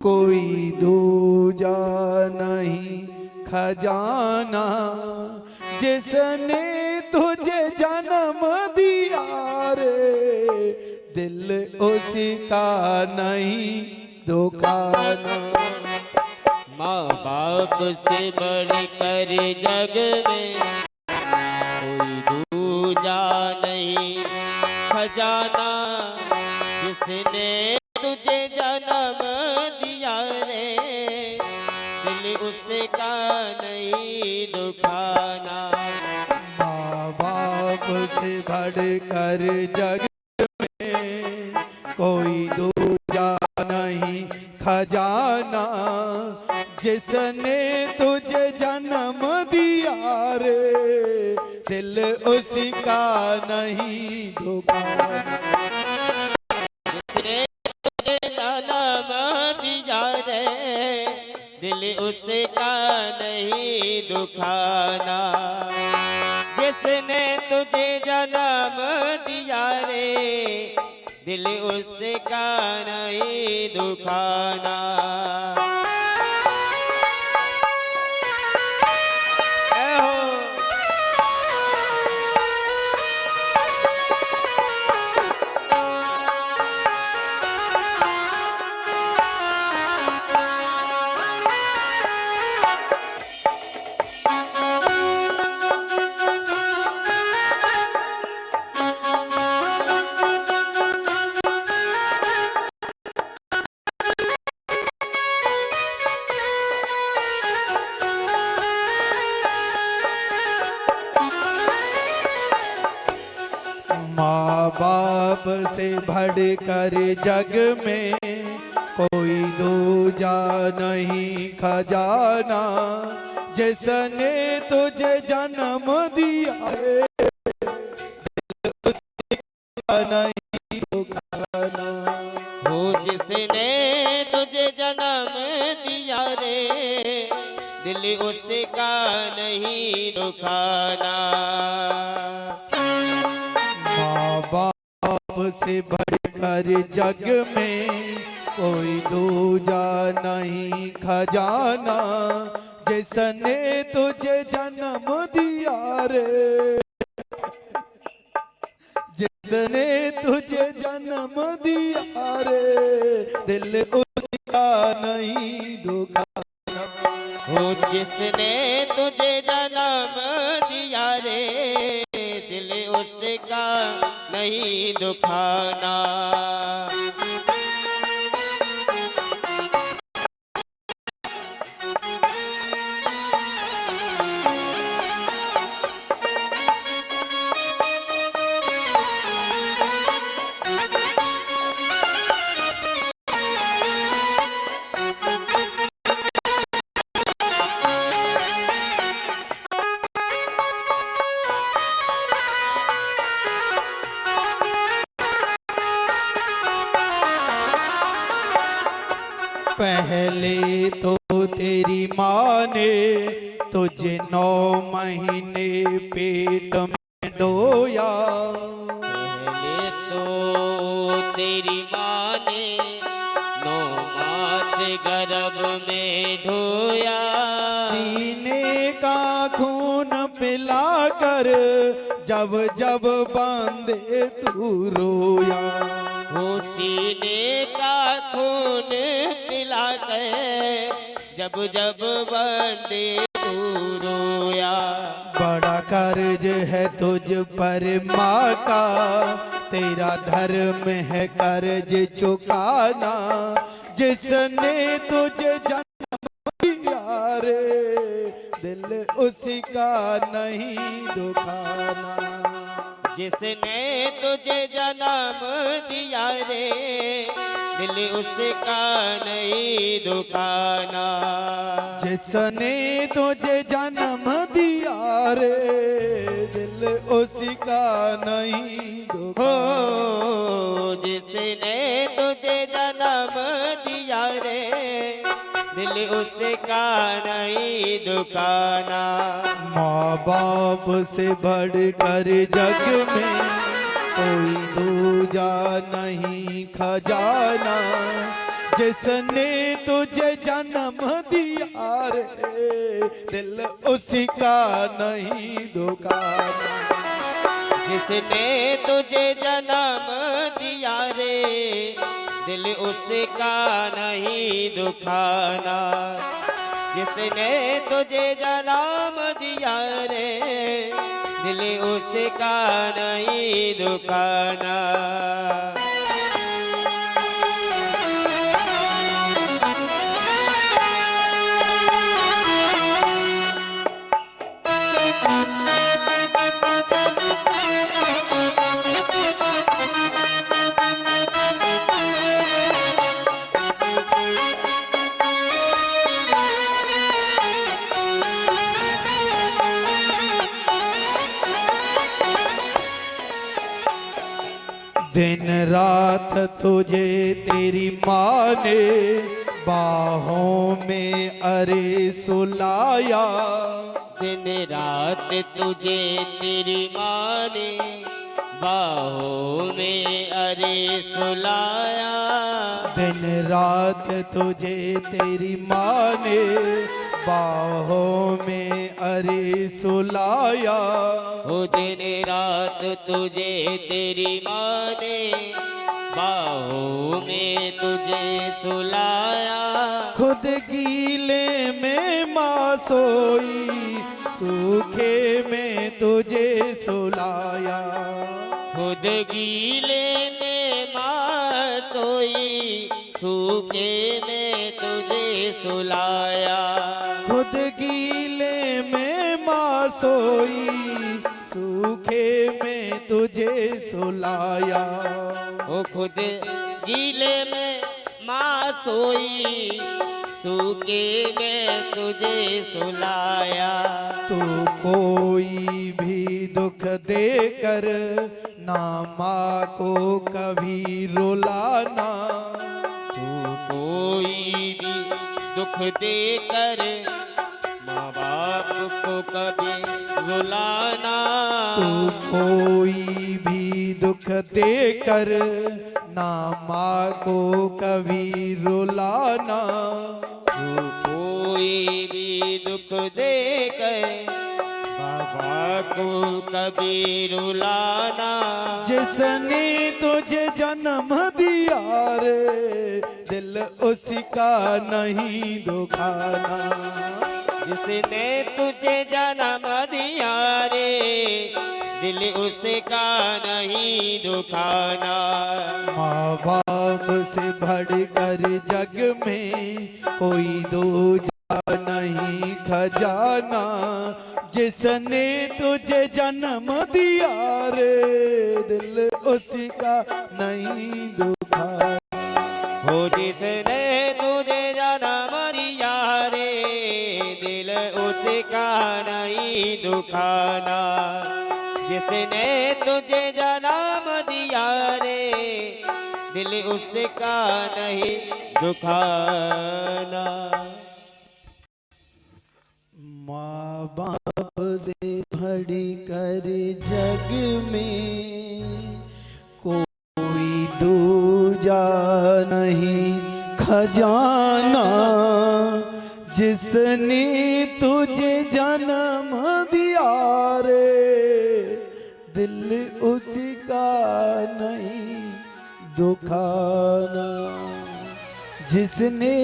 कोई दूजा नहीं खजाना, जिसने तुझे जन्म दिया रे, दिल उसका नहीं दुखाना। माँ बाप से बढ़कर जग में कोई दूजा नहीं खजाना, जिसने तुझे जन्म दिया रे, दिल उसका नहीं दुखाना। माँ बाप से बढ़कर जग में कोई दूजा नहीं खजाना, जिसने तुझे जन्म दिया रे, दिल उसका नहीं दुखाना। जिसने तुझे जन्म दिया रे, दिल उसका नहीं दुखाना। जिसने तुझे जन्म दिया रे, दिल उसका नहीं दुखाना। माँ बाप से बढ़कर जग में कोई दूजा नहीं खजाना, जिसने तुझे जन्म दिया है, दिल उसका नहीं दुखाना। हो जिसने तुझे जन्म दिया रे, दिल उसका नहीं दुखाना। माँ बाप से बढ़कर जग में कोई दूजा नहीं खजाना, जिसने तुझे जन्म दिया रे, जिसने तुझे जन्म दिया रे, दिल उसका नहीं दुखाना। हो जिसने तुझे जन्म दिया रे, दिल उसका नहीं दुखाना। पहले तो तेरी माँ ने तुझे 9 महीने पेट में ढोया। पहले तो तेरी माँ ने 9 मास गर्भ में ढोया। सीने का खून पिलाकर जब जब बांधे तू रोया। हो सीने का खून पिलाकर जब जब बंदे तू रोया। बड़ा कर्ज है तुझ पर माँ का, तेरा धर्म है कर्ज चुकाना, जिसने तुझे जन्म दिया रे, दिल उसका नहीं दुखाना। जिसने तुझे जन्म दिया रे, दिल उसका नहीं दुखाना। जिसने तुझे जन्म दिया रे, दिल उसका नहीं दुखाना। हो जिसने तुझे जन्म दिया रे, दिल उसका नहीं दुखाना। माँ बाप से बढ़कर जग में कोई दूजा नहीं खजाना, जिसने तुझे जन्म दिया रे दिल उसी का नहीं दुखाना। जिसने तुझे जन्म दिया रे दिल उसका नहीं दुखाना। जिसने तुझे जन्म दिया रे दिल उसका नहीं दुखाना। दिन रात तुझे तेरी माँ ने बाहों में अरे सुलाया। दिन रात तुझे तेरी माँ ने बाहों में अरे सुलाया। दिन रात तुझे तेरी माँ ने बाहों में अरे सुलाया। ओ दिन रात तुझे तेरी माँ ने बाहों में तुझे सुलाया। खुद गीले में माँ सोई सूखे में तुझे सुलाया। खुद गीले में माँ सोई सूखे में तुझे सुलाया। खुद गीले में माँ सोई सूखे में तुझे सुलाया। ओ खुद गीले में माँ सोई सूखे में तुझे सुलाया। तू कोई भी दुख देकर ना माँ को कभी रुलाना। तू कोई भी दुख देकर माँ बाप को कभी रुलाना। तू कोई भी दुख देकर ना माँ को कभी रुलाना। तू कोई भी दुख देकर बाबा को कभी रुलाना। जिसने तुझे जन्म दिया रे दिल उसी का नहीं दुखाना। जिसने तुझे जन्म दिया रे दिल उसका नहीं दुखाना। माँ बाप से बढ़कर जग में कोई दूजा नहीं खजाना। जिसने तुझे जन्म दिया रे दिल उसी का नहीं दुखाना। हो जिसने तुझे जन्म दिया रे दिल उसका नहीं दुखाना। जिसने तुझे जन्म दिया रे दिल उसका नहीं दुखाना। माँ बाप से बढ़कर जग में कोई दूजा नहीं खजाना। जिसने तुझे जन्म दिया रे दिल उसी का नहीं दुखाना। जिसने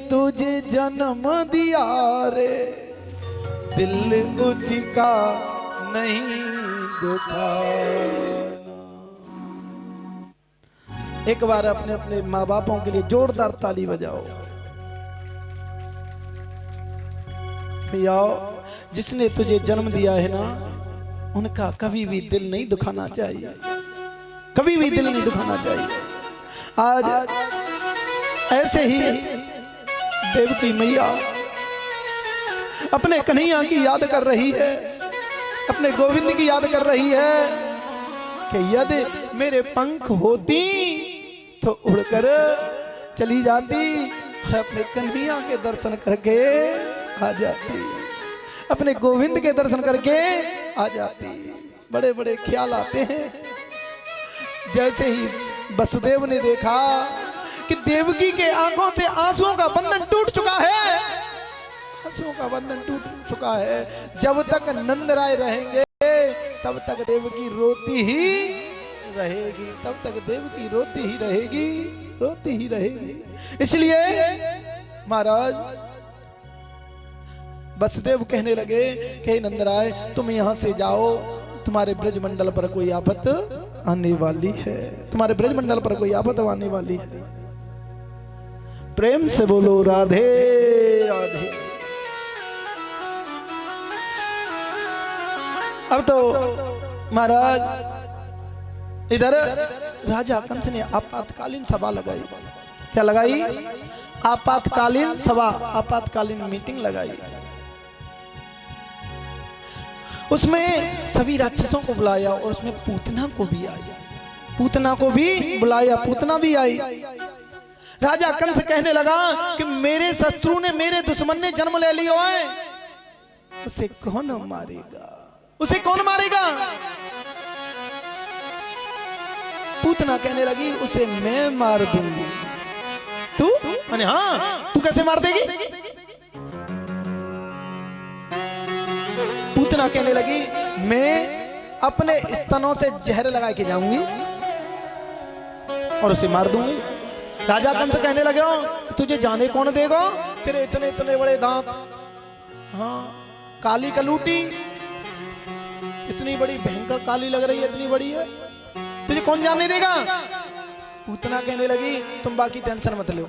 तुझे जन्म दिया रे दिल उसी का नहीं दुखाना। एक बार अपने अपने माँ बापों के लिए जोरदार ताली बजाओ भैया। जिसने तुझे जन्म दिया है ना उनका कभी भी दिल नहीं दुखाना चाहिए, कभी भी दिल नहीं दुखाना चाहिए। आज ऐसे ही देवकी मैया अपने कन्हैया की याद कर रही है, अपने गोविंद की याद कर रही है कि यदि मेरे पंख होती तो उड़कर चली जाती और अपने कन्हैया के दर्शन करके आ जाती, अपने गोविंद के दर्शन करके आ जाती। बड़े बड़े ख्याल आते हैं। जैसे ही वसुदेव ने देखा कि देवकी के आंखों से आंसुओं का बंधन टूट चुका है, आंसुओं का बंधन टूट चुका है। जब तक नंद राय रहेंगे तब तक देवकी रोती ही रहेगी, तब तक देवकी रोती ही रहेगी, रोती ही रहेगी। इसलिए महाराज वसुदेव कहने लगे कि नंदराय तुम यहां से जाओ, तुम्हारे ब्रजमंडल पर कोई आफत आने वाली है, तुम्हारे ब्रजमंडल पर कोई आफत आने वाली है। प्रेम से बोलो राधे राधे। अब तो महाराज इधर राजा कंस ने आपातकालीन सभा लगाई। क्या लगाई? आपातकालीन सभा, आपातकालीन मीटिंग लगाई। उसमें सभी राक्षसों को बुलाया और उसमें पूतना को भी आई, पूतना को भी बुलाया, पूतना भी आई। राजा कंस कहने लगा कि मेरे शत्रु ने, मेरे दुश्मन ने जन्म ले लिया है, उसे कौन मारेगा, उसे कौन मारेगा? पूतना कहने लगी उसे मैं मार दूंगी। तू? मैंने हाँ, तू कैसे मार देगी? पूतना कहने लगी मैं अपने स्तनों से जहर लगा के जाऊंगी और उसे मार दूंगी। राजा कंस कहने लगे तुझे जाने कौन देगा, तेरे इतने इतने बड़े दांत, हाँ काली कलूटी, इतनी बड़ी भयंकर काली लग रही है, इतनी बड़ी है, तुझे कौन जाने देगा? पूतना कहने लगी तुम बाकी टेंशन मत लो,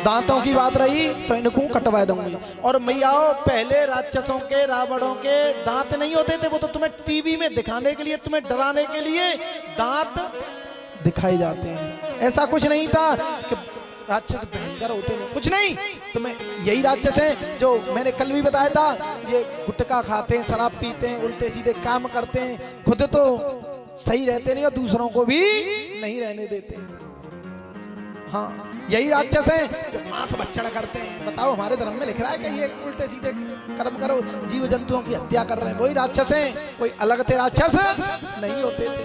दांतों की बात रही तो इनको कटवा दूंगी। और मैया पहले राक्षसों के, रावणों के दांत नहीं होते थे, वो तो तुम्हें टीवी में दिखाने के लिए, तुम्हें डराने के लिए दांत दिखाए जाते हैं। ऐसा कुछ नहीं था कि राक्षस भयंकर होते हैं, कुछ नहीं। तुम्हें यही राक्षस हैं जो मैंने कल भी बताया था, ये गुटखा खाते हैं, शराब पीते हैं, उल्टे सीधे काम करते हैं, खुद तो सही रहते नहीं और दूसरों को भी नहीं रहने देते। हाँ यही राक्षस हैं जो मांस भक्षण करते हैं। बताओ हमारे धर्म में लिख रहा है कि ये उल्टे सीधे कर्म करो, जीव जंतुओं की हत्या कर रहे हैं, वही राक्षस हैं। कोई अलग थे राक्षस नहीं होते थे,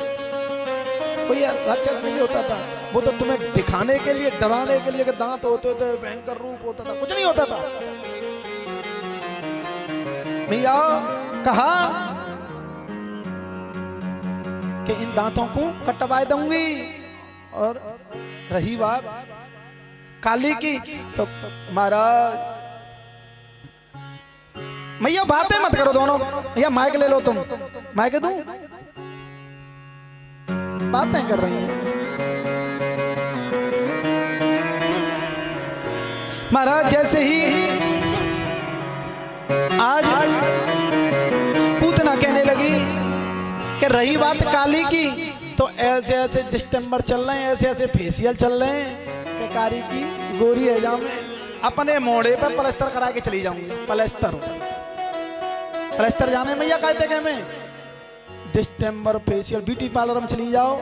कोई राक्षस नहीं होता था। वो तो तुम्हें दिखाने के लिए, डराने के लिए कि दांत होते थे, भयंकर रूप होता था, कुछ नहीं होता था। भैया कहा कि इन दांतों को कटवा दूंगी। और रही बात काली की, तो महाराज भैया बातें मत करो दोनों, भैया माइक ले लो, तुम माइक दूं, बातें कर रही हैं महाराज। जैसे ही आज पूतना कहने लगी कि रही बात काली की, तो ऐसे ऐसे डिस्टेंबर चल रहे हैं, ऐसे ऐसे फेशियल चल रहे हैं कि कारी की गोरी है जाऊं मैं अपने मोड़े पर प्लास्टर करा के चली जाऊंगी। प्लास्टर प्लास्टर जाने मैया कहते कि मैं डिस्टेंबर फेशियल ब्यूटी पार्लर में चली जाओ,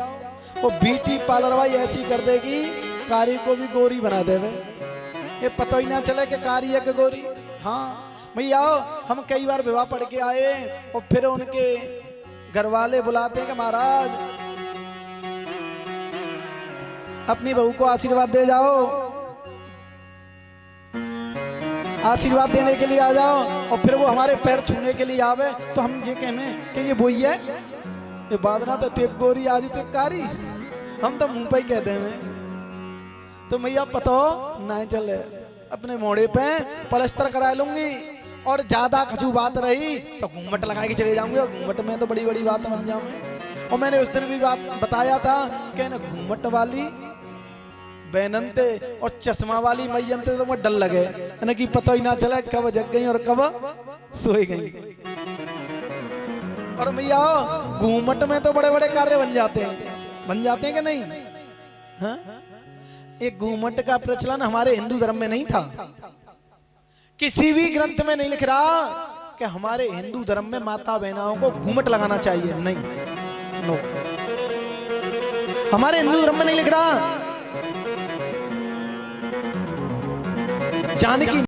वो ब्यूटी पार्लर भाई ऐसी कर देगी कारी को भी गोरी बना देवे, ये पता ही ना चले कि कारी है कि गोरी। हाँ भैया हम कई बार विवाह पढ़ के आए और फिर उनके घर वाले बुलाते हैं कि महाराज अपनी बहू को आशीर्वाद दे जाओ, आशीर्वाद देने के लिए आ जाओ। और फिर वो हमारे पैर छूने के लिए आवे तो हम ये कहने कि ये वही है, ये बात ना तो तेप गोरी आज तेप कारी, हम तो मुंह पे ही कहते हैं। तो मैया पता हो ना चले अपने मोड़े पे प्लास्टर करा लूंगी, और ज्यादा खजू बात रही तो घूंघट लगा के चले जाऊंगे, और घूंघट में तो बड़ी बड़ी बात बन जाऊंगे। और मैंने उस दिन भी बात बताया था कि ना घूंघट वाली बैननते और चश्मा वाली मैयनते तो मुझे डर लगे ना कि पता ही ना चला कब जग गई और कब सोई गई। और भैया घूमट में तो बड़े बड़े कार्य बन जाते हैं कि नहीं? हाँ? एक घूमट का प्रचलन हमारे हिंदू धर्म में नहीं था, किसी भी ग्रंथ में नहीं लिख रहा कि हमारे हिंदू धर्म में माता बहनाओं को घूमट लगाना चाहिए, नहीं, नो, हमारे हिंदू धर्म में नहीं लिख रहा। जानकी